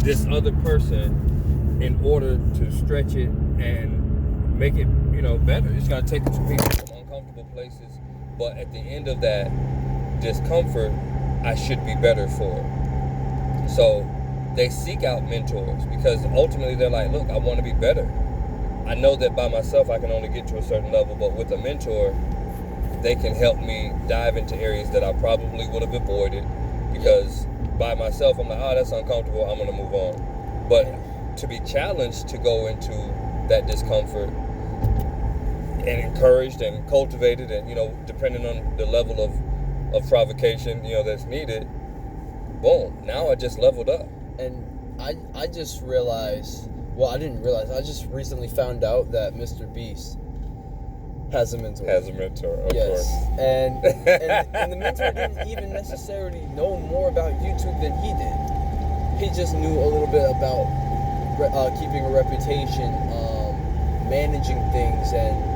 this other person in order to stretch it and make it, better. It's got to take people from uncomfortable places, but at the end of that discomfort, I should be better for it. So they seek out mentors because ultimately they're like, look, I want to be better. I know that by myself I can only get to a certain level, but with a mentor, they can help me dive into areas that I probably would have avoided because by myself I'm like, oh, that's uncomfortable, I'm going to move on. But to be challenged to go into that discomfort and encouraged and cultivated and, depending on the level of provocation, that's needed, boom, now I just leveled up. And I just realized, well, I didn't realize, I just recently found out that Mr. Beast has a mentor. Of course. And the mentor didn't even necessarily know more about YouTube than he did. He just knew a little bit about keeping a reputation, managing things, and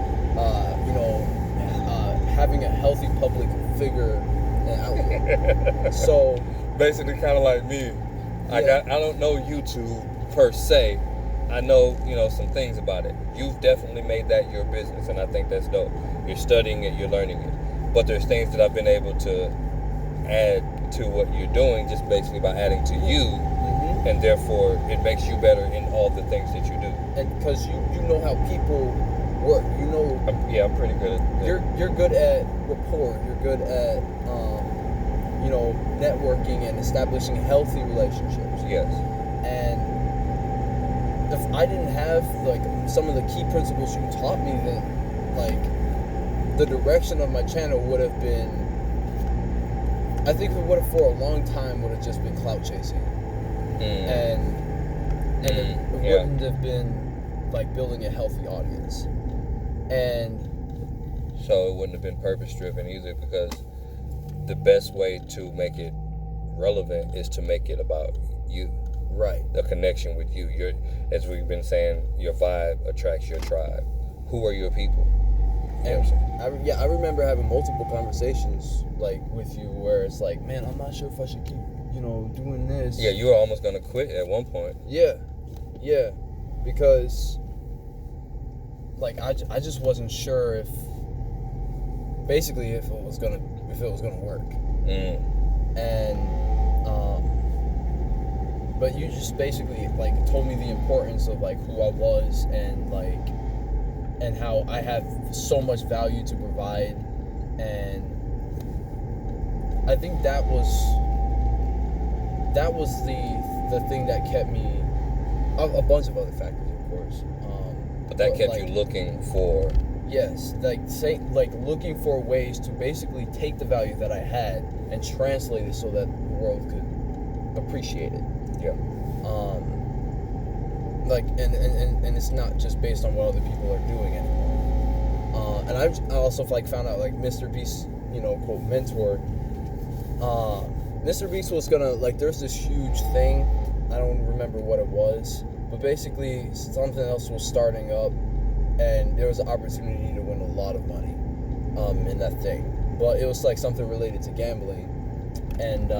having a healthy public figure and outlook. So basically, kind of like me, I don't know YouTube per se. I know, some things about it. You've definitely made that your business, and I think that's dope. You're studying it, you're learning it. But there's things that I've been able to add to what you're doing just basically by adding to you, and therefore it makes you better in all the things that you do. And because you know how people work, I'm pretty good at that. You're good at rapport. You're good at networking and establishing healthy relationships. Yes. And if I didn't have some of the key principles you taught me, then the direction of my channel would have been, I think it would have for a long time would have just been clout chasing, and it wouldn't have been building a healthy audience, and so it wouldn't have been purpose driven either, because the best way to make it relevant is to make it about you. Right. The connection with you. As we've been saying, your vibe attracts your tribe. Who are your people? I remember having multiple conversations with you where it's like, man, I'm not sure if I should keep, doing this. Yeah, you were almost gonna quit at one point. Yeah, because I just wasn't sure if it was gonna work. And but you just basically told me the importance of who I was and how I have so much value to provide, and I think that was the thing that kept me, a bunch of other factors, of course, but that kept you looking for, yes, looking for ways to basically take the value that I had and translate it so that the world could appreciate it. Yeah. And it's not just based on what other people are doing anymore. And I also found out Mr. Beast, quote mentor. Mr. Beast was gonna there's this huge thing. I don't remember what it was, but basically something else was starting up, and there was an opportunity to win a lot of money in that thing. But it was something related to gambling, and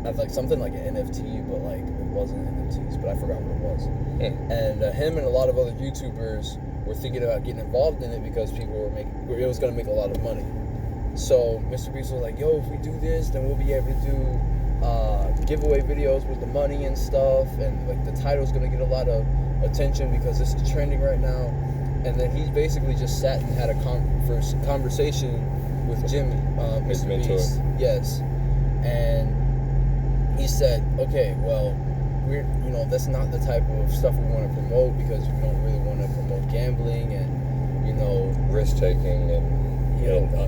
I'd something like an NFT, but it wasn't NFTs, but I forgot what it was. And him and a lot of other YouTubers were thinking about getting involved in it because people it was going to make a lot of money. So Mr. Beast was like, yo, if we do this, then we'll be able to do giveaway videos with the money and stuff, and the title's going to get a lot of attention because this is trending right now. And then he basically just sat and had a conversation with Jimmy, Mr. Beast. Yes. And he said, okay, well, we're, that's not the type of stuff we want to promote because we don't really want to promote gambling and, risk taking and,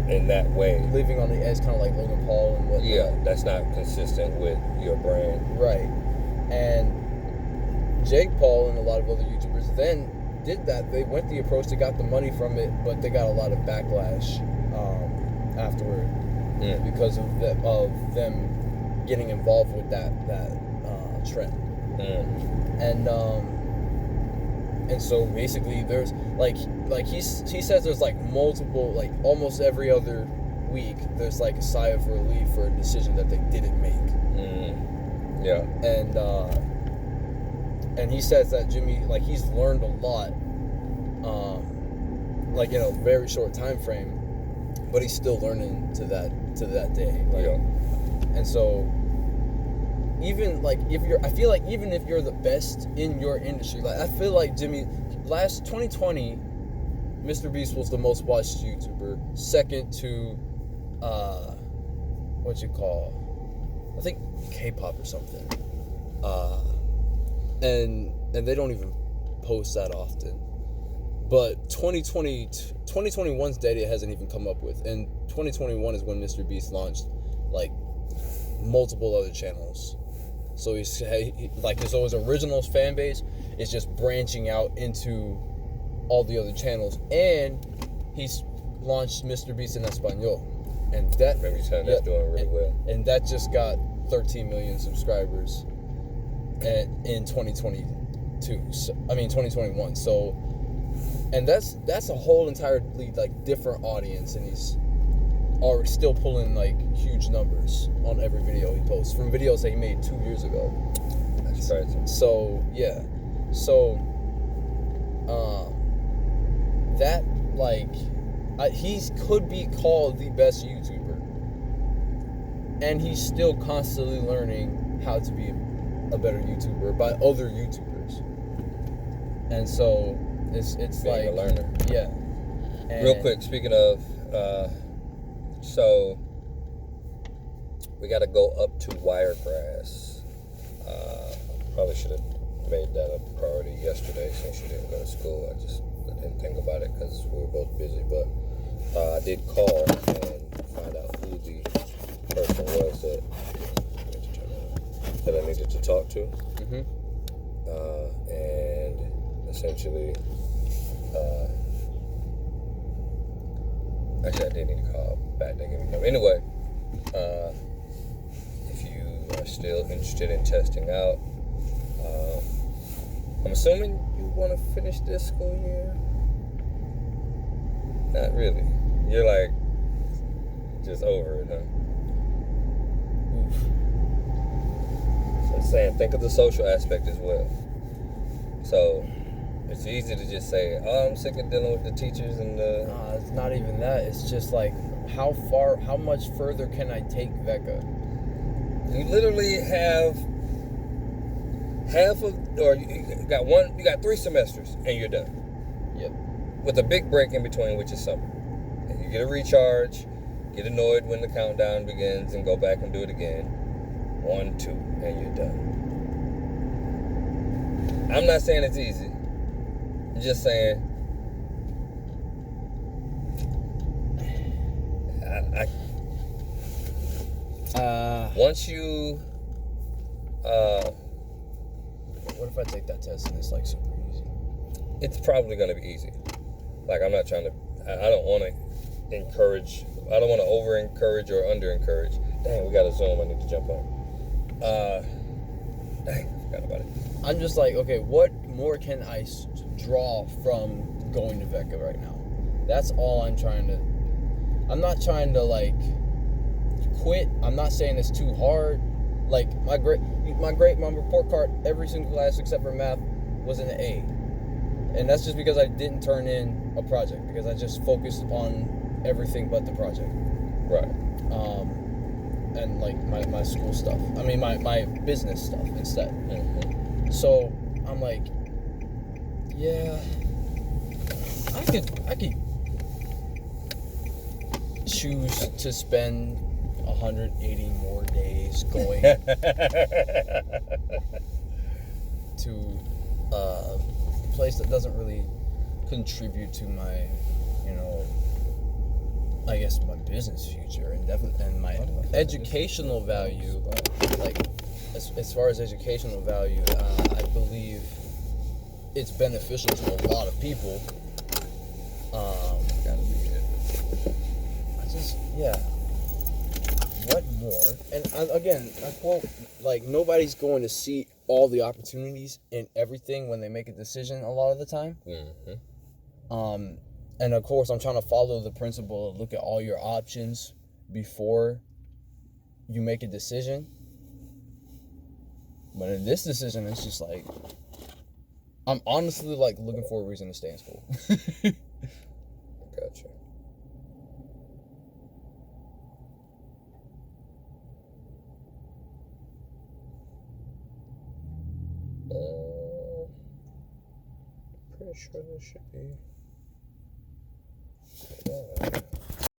in that way. Living on the edge, kind of like Logan Paul and whatnot. Yeah, that's not consistent with your brand. Right. And Jake Paul and a lot of other YouTubers then did that. They went the approach, they got the money from it, but they got a lot of backlash afterward because of them getting involved with that trend. And so basically there's he says there's multiple, almost every other week there's a sigh of relief for a decision that they didn't make. Yeah. And he says that Jimmy, like, he's learned a lot, like, in a very short time frame, but he's still learning to that day. Like, yeah. And so, even like I feel like even if you're the best in your industry, like I feel like Jimmy, last 2020, Mr. Beast was the most watched YouTuber, second to, I think K-pop or something, and they don't even post that often. But 2021's data hasn't even come up with, and 2021 is when Mr. Beast launched, like, multiple other channels. So he's so his original fan base is just branching out into all the other channels, and he's launched Mr. Beast in Espanol, and that's doing really well. And that just got 13 million subscribers, in 2021. So, and that's a whole entirely like different audience, and he's already still pulling like huge numbers on every video he posts from videos that he made 2 years ago. That's crazy. So yeah, so that like he could be called the best YouTuber, and he's still constantly learning how to be a better YouTuber by other YouTubers, and so it's being like a learner. Yeah. And real quick, speaking of, so we got to go up to Wiregrass. Probably should have made that a priority yesterday since you didn't go to school. I didn't think about it because we were both busy, but I did call and find out who the person was that I needed to talk to. Mm-hmm. And essentially, actually, I did need to call back. They gave me number. Anyway, if you are still interested in testing out, I'm assuming you want to finish this school year. Not really. You're like just over it, huh? Oof. So I'm saying, think of the social aspect as well. So it's easy to just say, "Oh, I'm sick of dealing with the teachers and the." It's not even that. It's just like, how much further can I take VECA? You literally have you got 3 semesters and you're done. Yep. With a big break in between, which is summer. And you get a recharge, get annoyed when the countdown begins, and go back and do it again. 1, 2, and you're done. I'm not saying it's easy. I'm just saying once you what if I take that test and it's like super easy? It's probably going to be easy. Like, I'm not trying to, I don't want to encourage, I don't want to over encourage or under encourage. Dang, we got a Zoom I need to jump on. Dang, I forgot about it. I'm just like, okay, what more can I draw from going to VECA right now? That's all I'm trying to. I'm not trying to like quit. I'm not saying it's too hard. Like my report card, every single class except for math was an A, and that's just because I didn't turn in a project, because I just focused on everything but the project. Right. And like my school stuff. I mean my business stuff instead. Mm-hmm. So I'm like, yeah, I could choose to spend 180 more days going to a place that doesn't really contribute to my, I guess my business future and my educational value. Like as far as educational value, I believe it's beneficial to a lot of people. Gotta be it. What more? And again, I quote, like, nobody's going to see all the opportunities in everything when they make a decision a lot of the time. Mm-hmm. And of course, I'm trying to follow the principle of look at all your options before you make a decision. But in this decision, it's just like, I'm honestly like looking for a reason to stay in school. Gotcha. Pretty sure this should be.